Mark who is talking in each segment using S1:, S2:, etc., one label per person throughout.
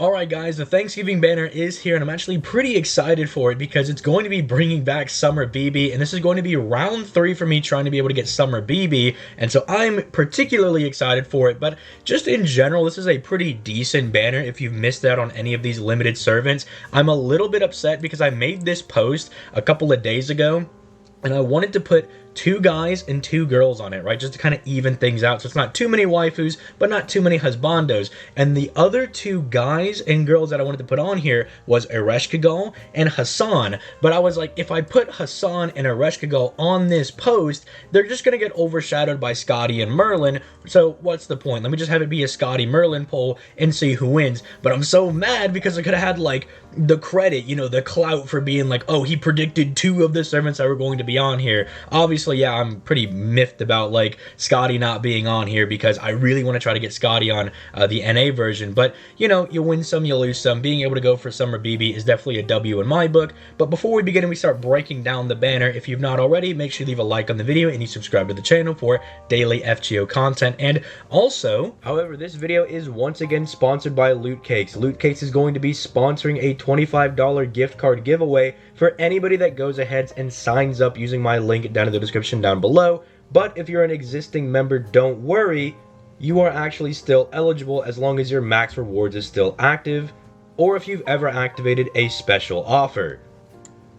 S1: Alright guys, the Thanksgiving banner is here and I'm actually pretty excited for it because it's going to be bringing back Summer BB and this is going to be round 3 for me trying to be able to get Summer BB, and so I'm particularly excited for it. But just in general, this is a pretty decent banner if you've missed out on any of these limited servants. I'm a little bit upset because I made this post a couple of days ago and I wanted to put 2 guys and 2 girls on it, right? Just to kind of even things out. So it's not too many waifus, but not too many husbandos. And the other 2 guys and girls that I wanted to put on here was Ereshkigal and Hassan. But I was like, if I put Hassan and Ereshkigal on this post, they're just going to get overshadowed by Scotty and Merlin. So what's the point? Let me just have it be a Scotty Merlin poll and see who wins. But I'm so mad because I could have had like the credit, you know, the clout for being like, oh, he predicted 2 of the servants that were going to be on here. Obviously, yeah, I'm pretty miffed about like Scotty not being on here because I really want to try to get Scotty on the NA version. But you know, you win some, you lose some. Being able to go for Summer BB is definitely a W in my book. But before we begin and we start breaking down the banner, if you've not already, make sure you leave a like on the video and you subscribe to the channel for daily FGO content. And also, however, this video is once again sponsored by Loot Cakes. Loot Cakes is going to be sponsoring a $25 gift card giveaway for anybody that goes ahead and signs up using my link down in the description down below. But if you're an existing member, don't worry, you are actually still eligible as long as your max rewards is still active, or if you've ever activated a special offer.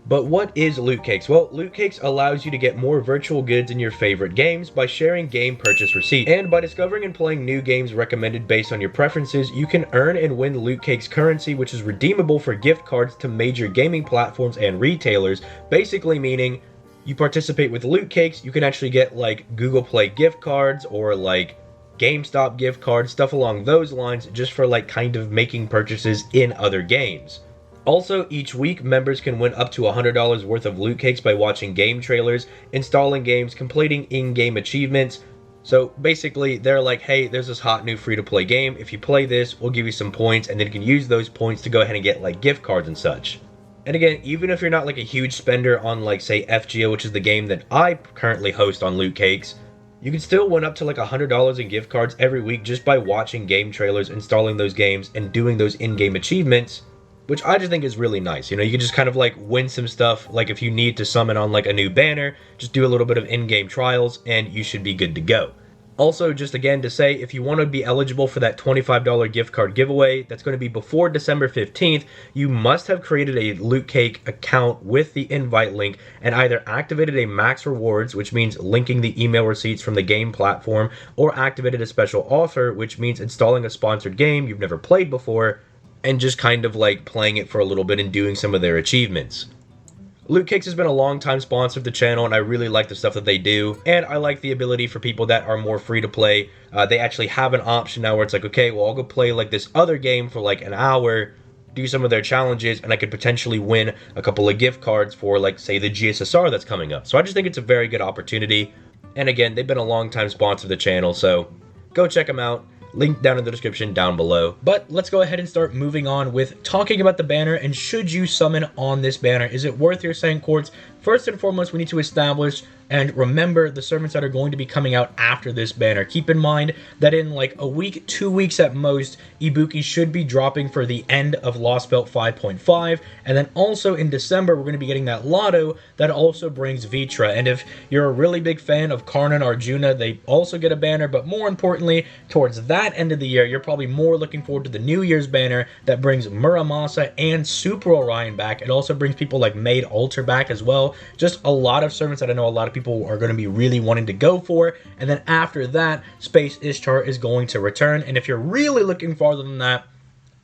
S1: But what is Loot Cakes? Well, Loot Cakes allows you to get more virtual goods in your favorite games by sharing game purchase receipts. And by discovering and playing new games recommended based on your preferences, you can earn and win Loot Cakes currency, which is redeemable for gift cards to major gaming platforms and retailers. Basically meaning, you participate with Loot Cakes, you can actually get like Google Play gift cards or like GameStop gift cards, stuff along those lines, just for like kind of making purchases in other games. Also, each week, members can win up to $100 worth of Loot Cakes by watching game trailers, installing games, completing in-game achievements. So basically, they're like, hey, there's this hot new free-to-play game. If you play this, we'll give you some points, and then you can use those points to go ahead and get like gift cards and such. And again, even if you're not like a huge spender on like, say, FGO, which is the game that I currently host on Loot Cakes, you can still win up to like $100 in gift cards every week just by watching game trailers, installing those games, and doing those in-game achievements, which I just think is really nice. You know, you can just kind of like win some stuff. Like if you need to summon on like a new banner, just do a little bit of in-game trials and you should be good to go. Also, just again to say, if you want to be eligible for that $25 gift card giveaway, that's going to be before December 15th, you must have created a Loot Cake account with the invite link and either activated a max rewards, which means linking the email receipts from the game platform, or activated a special offer, which means installing a sponsored game you've never played before, and just kind of like playing it for a little bit and doing some of their achievements. Loot Cakes has been a long time sponsor of the channel and I really like the stuff that they do, and I like the ability for people that are more free to play. They actually have an option now where it's like, okay, well, I'll go play like this other game for like an hour, do some of their challenges, and I could potentially win a couple of gift cards for like, say, the GSSR that's coming up. So I just think it's a very good opportunity. And again, they've been a long time sponsor of the channel, so go check them out. Link down in the description down below. But let's go ahead and start moving on with talking about the banner and should you summon on this banner. Is it worth your Saint Quartz? First and foremost, we need to establish and remember the servants that are going to be coming out after this banner. Keep in mind that in like a week, 2 weeks at most, Ibuki should be dropping for the end of Lost Belt 5.5. And then also in December, we're going to be getting that Lotto that also brings Vitra. And if you're a really big fan of Karna and Arjuna, they also get a banner. But more importantly, towards that end of the year, you're probably more looking forward to the New Year's banner that brings Muramasa and Super Orion back. It also brings people like Maid Alter back as well. Just a lot of servants that I know a lot of people are going to be really wanting to go for. And then after that, Space Ishtar is going to return. And if you're really looking farther than that,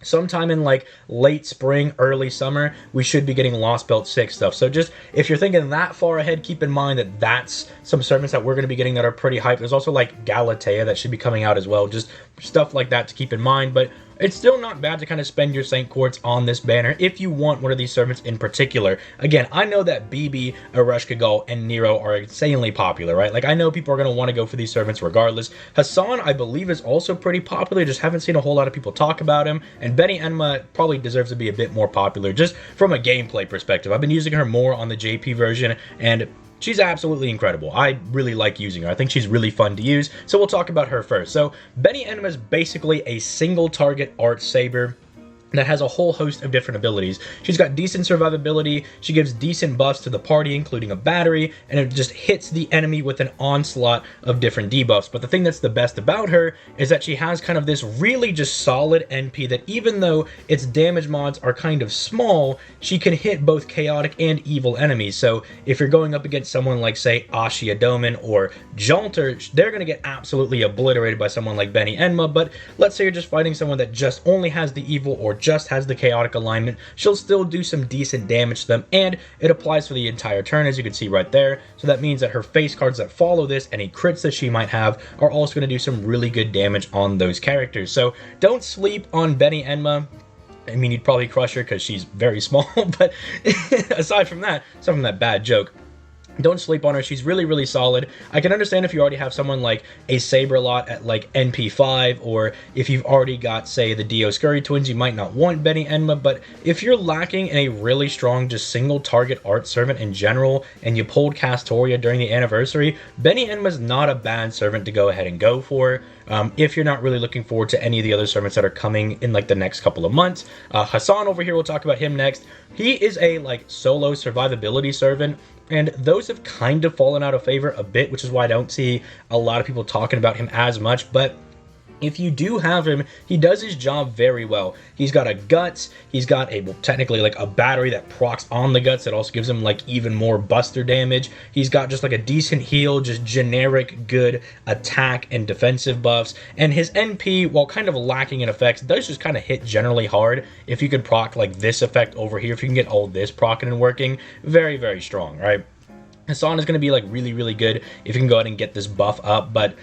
S1: sometime in like late spring, early summer, we should be getting Lost Belt 6 stuff. So just if you're thinking that far ahead, keep in mind that that's some servants that we're going to be getting that are pretty hyped. There's also like Galatea that should be coming out as well. Just stuff like that to keep in mind. But it's still not bad to kind of spend your Saint Quartz on this banner if you want one of these servants in particular. Again, I know that BB, Ereshkigal, and Nero are insanely popular, right? Like, I know people are going to want to go for these servants regardless. Hassan, I believe, is also pretty popular. Just haven't seen a whole lot of people talk about him. And Benienma probably deserves to be a bit more popular just from a gameplay perspective. I've been using her more on the JP version, and she's absolutely incredible. I really like using her. I think she's really fun to use. So we'll talk about her first. So Benienma is basically a single target art saber. that has a whole host of different abilities. She's got decent survivability, she gives decent buffs to the party, including a battery, and it just hits the enemy with an onslaught of different debuffs. But the thing that's the best about her is that she has kind of this really just solid NP that even though its damage mods are kind of small, she can hit both chaotic and evil enemies. So if you're going up against someone like, say, Ashia Doman or Jalter, they're going to get absolutely obliterated by someone like Benienma. But let's say you're just fighting someone that just only has the evil or just has the chaotic alignment, she'll still do some decent damage to them, and it applies for the entire turn, as you can see right there. So that means that her face cards that follow this, any crits that she might have, are also going to do some really good damage on those characters. So don't sleep on Benienma. I mean, you'd probably crush her because she's very small, but aside from that bad joke, don't sleep on her. She's really, really solid. I can understand if you already have someone like a Saberlot at like NP5, or if you've already got, say, the Dioscuri twins, you might not want Benienma. But if you're lacking in a really strong, just single target art servant in general, and you pulled Castoria during the anniversary, Benienma's not a bad servant to go ahead and go for. If you're not really looking forward to any of the other servants that are coming in like the next couple of months. Hassan over here, we'll talk about him next. He is a like solo survivability servant, and those have kind of fallen out of favor a bit, which is why I don't see a lot of people talking about him as much. But if you do have him, he does his job very well. He's got a guts, he's got a, well, technically like a battery that procs on the guts that also gives him like even more buster damage. He's got just like a decent heal, just generic good attack and defensive buffs. And his NP, while kind of lacking in effects, does just kind of hit generally hard. If you can proc like this effect over here, if you can get all this procking and working, very, very strong, right? Hassan is going to be like really, really good if you can go ahead and get this buff up. But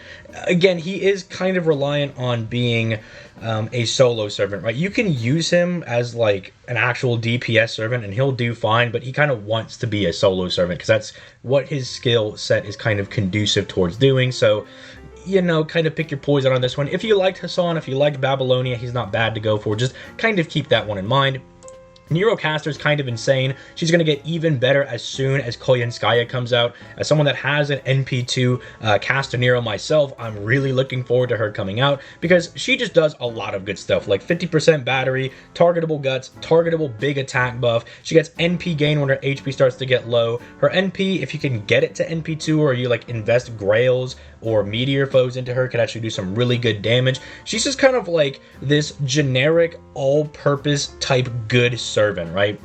S1: again, he is kind of reliant on being a solo servant, right? You can use him as like an actual DPS servant and he'll do fine, but he kind of wants to be a solo servant because that's what his skill set is kind of conducive towards doing. So, you know, kind of pick your poison on this one. If you liked Hassan, if you liked Babylonia, he's not bad to go for. Just kind of keep that one in mind. Nero Caster is kind of insane. She's going to get even better as soon as Koyanskaya comes out. As someone that has an NP2 Caster Nero myself, I'm really looking forward to her coming out because she just does a lot of good stuff, like 50% battery, targetable guts, targetable big attack buff. She gets NP gain when her HP starts to get low. Her NP, if you can get it to NP2 or you like invest Grails or Meteor foes into her, can actually do some really good damage. She's just kind of like this generic all-purpose type good servant, right?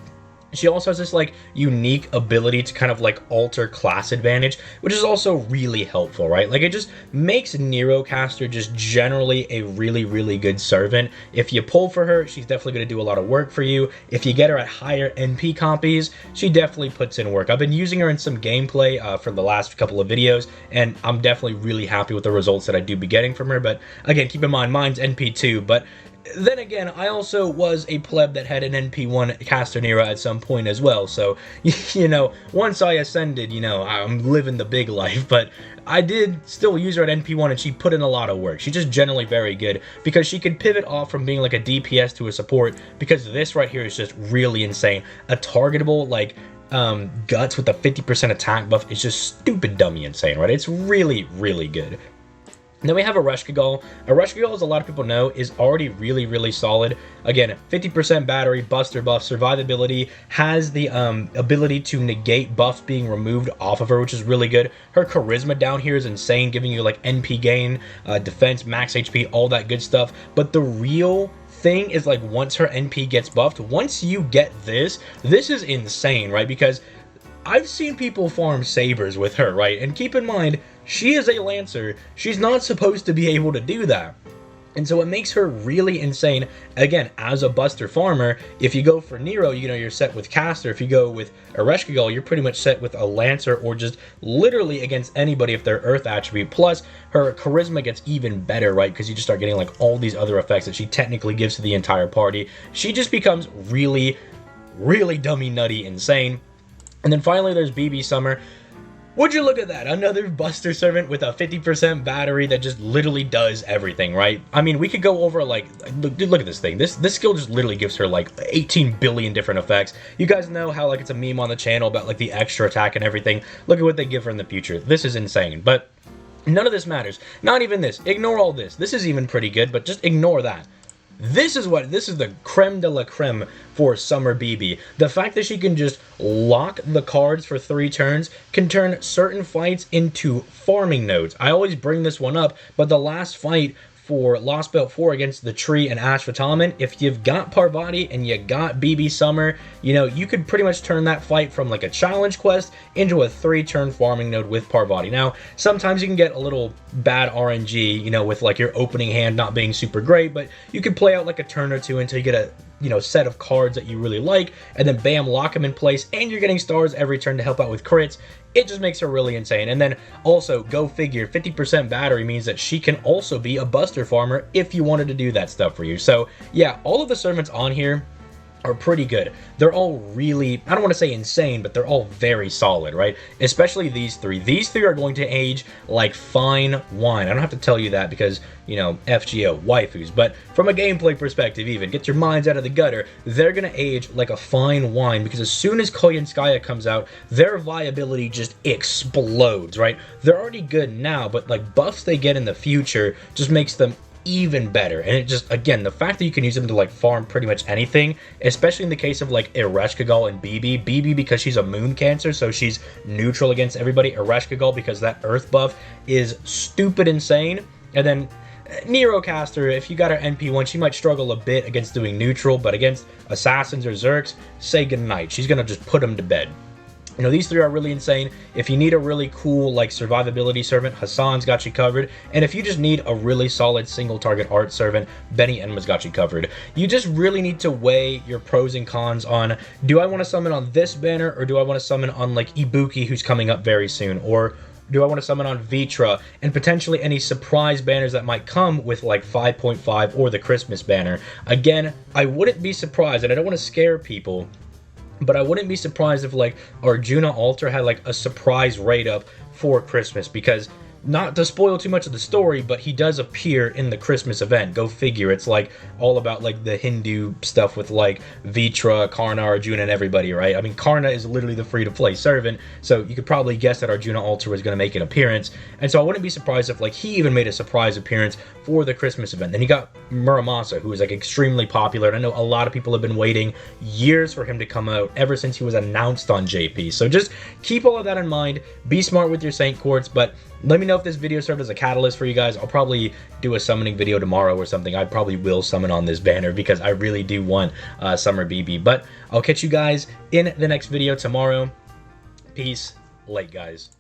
S1: She also has this like unique ability to kind of like alter class advantage, which is also really helpful, right? Like it just makes Nero Caster just generally a really, really good servant. If you pull for her, she's definitely going to do a lot of work for you. If you get her at higher NP copies, she definitely puts in work. I've been using her in some gameplay for the last couple of videos, and I'm definitely really happy with the results that I do be getting from her. But again, keep in mind, mine's NP2, but then again, I also was a pleb that had an NP1 Caster Nero at some point as well, so, you know, once I ascended, you know, I'm living the big life, but I did still use her at NP1 and she put in a lot of work. She's just generally very good because she could pivot off from being like a DPS to a support because this right here is just really insane. A targetable, like, guts with a 50% attack buff is just stupid dummy insane, right? It's really, really good. And then we have Ereshkigal. Ereshkigal, as a lot of people know, is already really, really solid. Again, 50% battery, buster buff, survivability, has the ability to negate buffs being removed off of her, which is really good. Her charisma down here is insane, giving you like NP gain, defense, max HP, all that good stuff. But the real thing is like once her NP gets buffed, once you get this is insane, right? Because I've seen people farm sabers with her, right? And keep in mind, she is a Lancer. She's not supposed to be able to do that. And so it makes her really insane. Again, as a buster farmer, if you go for Nero, you know, you're set with Caster. If you go with Ereshkigal, you're pretty much set with a Lancer or just literally against anybody if they're Earth attribute. Plus, her charisma gets even better, right? Because you just start getting like all these other effects that she technically gives to the entire party. She just becomes really, really dummy nutty insane. And then finally, there's BB Summer. Would you look at that? Another buster servant with a 50% battery that just literally does everything, right? I mean, we could go over like, look at this thing. This skill just literally gives her like 18 billion different effects. You guys know how like it's a meme on the channel about like the extra attack and everything. Look at what they give her in the future. This is insane, but none of this matters. Not even this. Ignore all this. This is even pretty good, but just ignore that. this is the creme de la creme for Summer BB. The fact that she can just lock the cards for 3 turns can turn certain fights into farming nodes. I always bring this one up, but the last fight for Lost Belt 4 against the Tree and Ash Vitamin, if you've got Parvati and you got BB Summer, you know, you could pretty much turn that fight from like a challenge quest into a 3-turn farming node with Parvati. Now, sometimes you can get a little bad RNG, you know, with like your opening hand not being super great, but you could play out like a turn or two until you get a, you know, set of cards that you really like, and then bam, lock them in place, and you're getting stars every turn to help out with crits. It just makes her really insane. And then also, go figure, 50% battery means that she can also be a buster farmer if you wanted to do that stuff for you. So yeah, all of the servants on here are pretty good. They're all really, I don't want to say insane, but they're all very solid, right? Especially these 3. These 3 are going to age like fine wine. I don't have to tell you that because, you know, FGO, waifus. But from a gameplay perspective even, get your minds out of the gutter, they're going to age like a fine wine because as soon as Koyanskaya comes out, their viability just explodes, right? They're already good now, but like buffs they get in the future just makes them even better. And it just, again, the fact that you can use them to like farm pretty much anything, especially in the case of like Ereshkigal and BB because she's a moon cancer, so she's neutral against everybody. Ereshkigal because that earth buff is stupid insane. And then Nero Caster, if you got her NP1, she might struggle a bit against doing neutral, but against assassins or Zerks, say goodnight. She's gonna just put them to bed. You know, these 3 are really insane. If you need a really cool, like, survivability servant, Hassan's got you covered. And if you just need a really solid single-target art servant, Benienma's got you covered. You just really need to weigh your pros and cons on, do I want to summon on this banner, or do I want to summon on, like, Ibuki, who's coming up very soon, or do I want to summon on Vitra, and potentially any surprise banners that might come with, like, 5.5 or the Christmas banner. Again, I wouldn't be surprised, and I don't want to scare people, but I wouldn't be surprised if like Arjuna Altar had like a surprise raid up for Christmas, because not to spoil too much of the story, but he does appear in the Christmas event. Go figure. It's like all about like the Hindu stuff with like Vitra, Karna, Arjuna, and everybody, right? I mean, Karna is literally the free-to-play servant, so you could probably guess that Arjuna Altar was going to make an appearance. And so I wouldn't be surprised if like he even made a surprise appearance for the Christmas event. Then you got Muramasa, who is like extremely popular. And I know a lot of people have been waiting years for him to come out ever since he was announced on JP. So just keep all of that in mind. Be smart with your Saint Quartz, but let me know if this video served as a catalyst for you guys. I'll probably do a summoning video tomorrow or something. I probably will summon on this banner because I really do want Summer BB. But I'll catch you guys in the next video tomorrow. Peace. Late, guys.